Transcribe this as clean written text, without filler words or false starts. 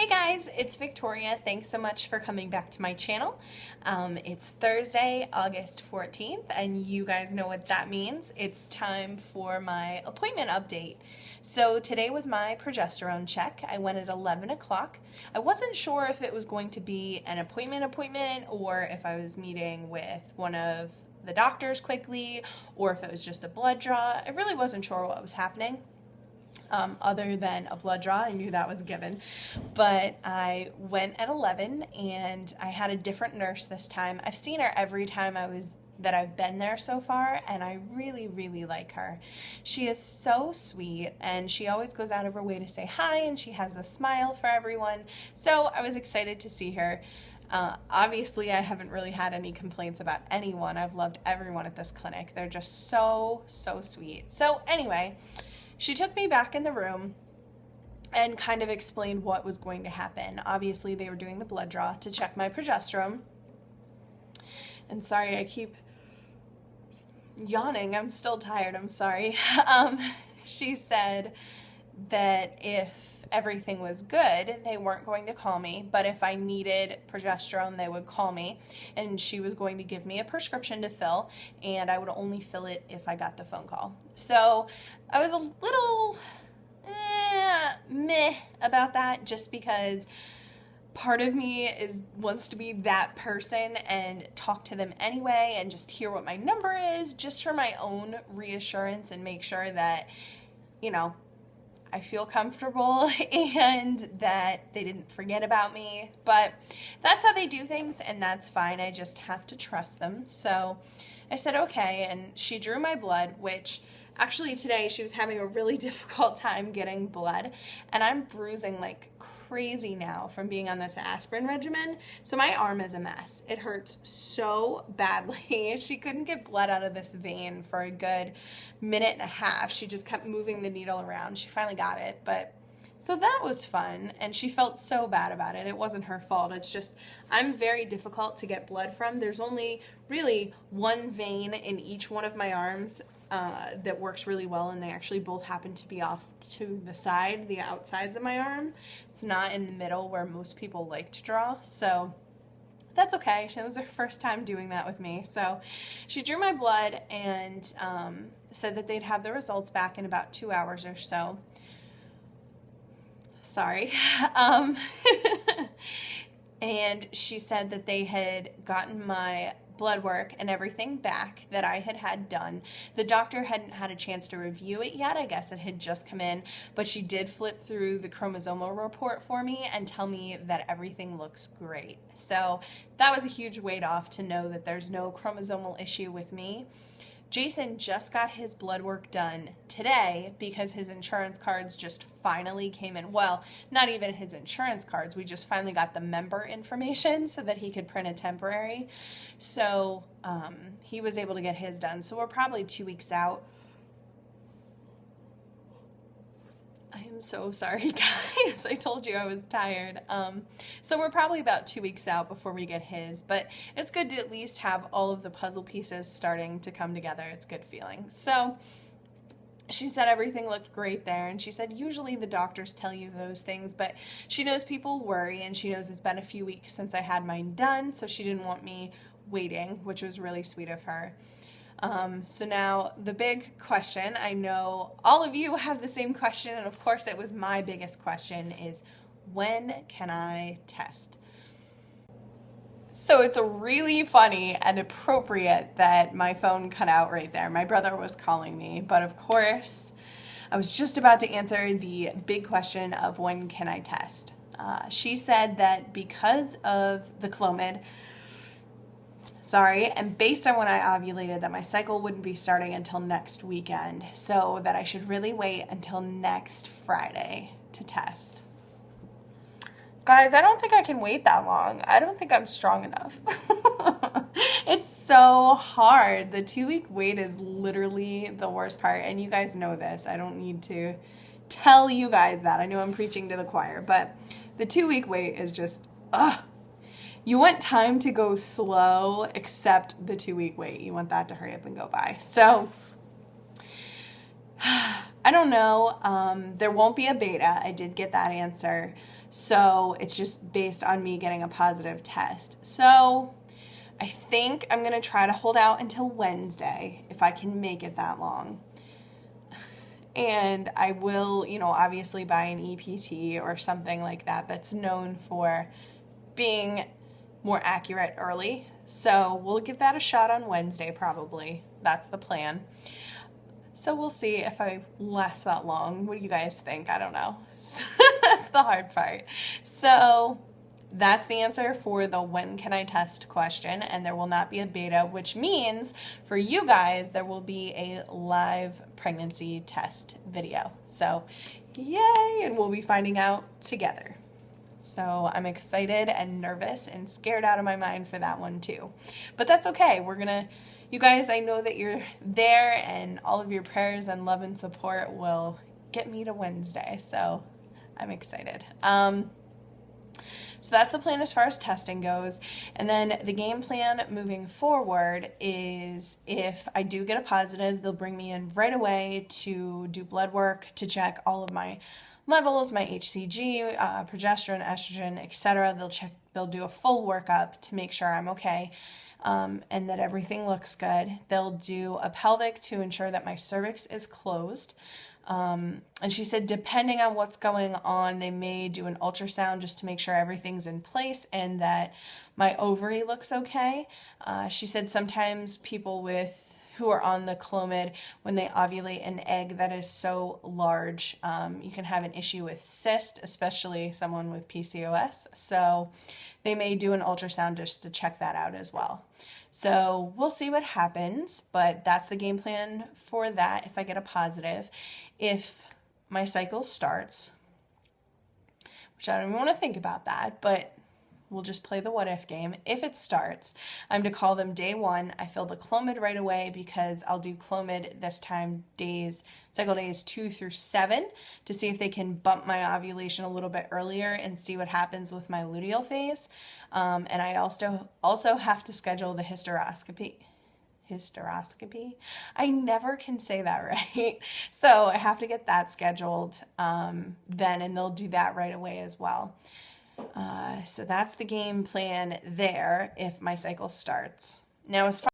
Hey guys, it's Victoria. Thanks so much for coming back to my channel. It's Thursday, August 14th, and you guys know what that means. It's time for my appointment update. So today was my progesterone check. I went at 11 o'clock. I wasn't sure if it was going to be an appointment or if I was meeting with one of the doctors quickly or if it was just a blood draw. I really wasn't sure what was happening. Other than a blood draw. I knew that was a given. But I went at 11 and I had a different nurse this time. I've seen her every time that I've been there so far, and I really, really like her. She is so sweet, and she always goes out of her way to say hi, and she has a smile for everyone. So I was excited to see her. Obviously, I haven't really had any complaints about anyone. I've loved everyone at this clinic. They're just so, so sweet. So anyway, she took me back in the room and kind of explained what was going to happen. Obviously, they were doing the blood draw to check my progesterone. And sorry, I keep yawning. I'm still tired. I'm sorry. She said that if everything was good, they weren't going to call me, but if I needed progesterone, they would call me, and she was going to give me a prescription to fill, and I would only fill it if I got the phone call. So I was a little meh about that, just because part of me wants to be that person and talk to them anyway and just hear what my number is, just for my own reassurance and make sure that, I feel comfortable and that they didn't forget about me. But that's how they do things, and that's fine. I just have to trust them. So I said okay, and she drew my blood, which actually today she was having a really difficult time getting blood, and I'm bruising like crazy now from being on this aspirin regimen. So my arm is a mess. It hurts so badly. She couldn't get blood out of this vein for a good minute and a half. She just kept moving the needle around. She finally got it, but so that was fun, and she felt so bad about it. It wasn't her fault. It's just I'm very difficult to get blood from. There's only really one vein in each one of my arms that works really well, and they actually both happen to be off to the side, the outsides of my arm. It's not in the middle where most people like to draw, so that's okay. It was her first time doing that with me. So she drew my blood and said that they'd have the results back in about 2 hours or so. Sorry. And she said that they had gotten my blood work and everything back that I had done. The doctor hadn't had a chance to review it yet. I guess it had just come in, but she did flip through the chromosomal report for me and tell me that everything looks great. So that was a huge weight off to know that there's no chromosomal issue with me. Jason just got his blood work done today because his insurance cards just finally came in. Well, not even his insurance cards. We just finally got the member information so that he could print a temporary. So he was able to get his done. So we're probably 2 weeks out. I am so sorry, guys. I told you I was tired. So we're probably about 2 weeks out before we get his, but it's good to at least have all of the puzzle pieces starting to come together. It's a good feeling. So she said everything looked great there, and she said usually the doctors tell you those things, but she knows people worry, and she knows it's been a few weeks since I had mine done, so she didn't want me waiting, which was really sweet of her. So now the big question, I know all of you have the same question, and of course it was my biggest question, is when can I test? So it's really funny and appropriate that my phone cut out right there. My brother was calling me, but of course I was just about to answer the big question of when can I test. She said that because of the Clomid, and based on when I ovulated, that my cycle wouldn't be starting until next weekend, so that I should really wait until next Friday to test. Guys, I don't think I can wait that long. I don't think I'm strong enough. It's so hard. The 2-week wait is literally the worst part, and you guys know this. I don't need to tell you guys that. I know I'm preaching to the choir, but the 2-week wait is just, ugh. You want time to go slow, except the 2-week wait. You want that to hurry up and go by. So I I don't know. There won't be a beta. I did get that answer. So it's just based on me getting a positive test. So I think I'm going to try to hold out until Wednesday if I can make it that long. And I will, obviously buy an EPT or something like that that's known for being more accurate early. So we'll give that a shot on Wednesday probably. That's the plan. So we'll see if I last that long. What do you guys think? I don't know. That's the hard part. So that's the answer for the when can I test question, and there will not be a beta, which means for you guys there will be a live pregnancy test video. So yay, and we'll be finding out together. So I'm excited and nervous and scared out of my mind for that one too. But that's okay. You guys, I know that you're there, and all of your prayers and love and support will get me to Wednesday. So I'm excited. So that's the plan as far as testing goes. And then the game plan moving forward is if I do get a positive, they'll bring me in right away to do blood work to check all of my levels, my HCG, progesterone, estrogen, etc. They'll do a full workup to make sure I'm okay. And that everything looks good. They'll do a pelvic to ensure that my cervix is closed. And she said, depending on what's going on, they may do an ultrasound just to make sure everything's in place and that my ovary looks okay. She said sometimes people who are on the Clomid, when they ovulate an egg that is so large, you can have an issue with cyst, especially someone with PCOS. So they may do an ultrasound just to check that out as well. So we'll see what happens, but that's the game plan for that if I get a positive. If my cycle starts, which I don't even want to think about that, but we'll just play the what if game. If it starts, I'm to call them day 1. I fill the Clomid right away because I'll do Clomid this time cycle days 2 through 7 to see if they can bump my ovulation a little bit earlier and see what happens with my luteal phase. And I also have to schedule the hysteroscopy. I never can say that right. So I have to get that scheduled then, and they'll do that right away as well. So that's the game plan there if my cycle starts. Now, as far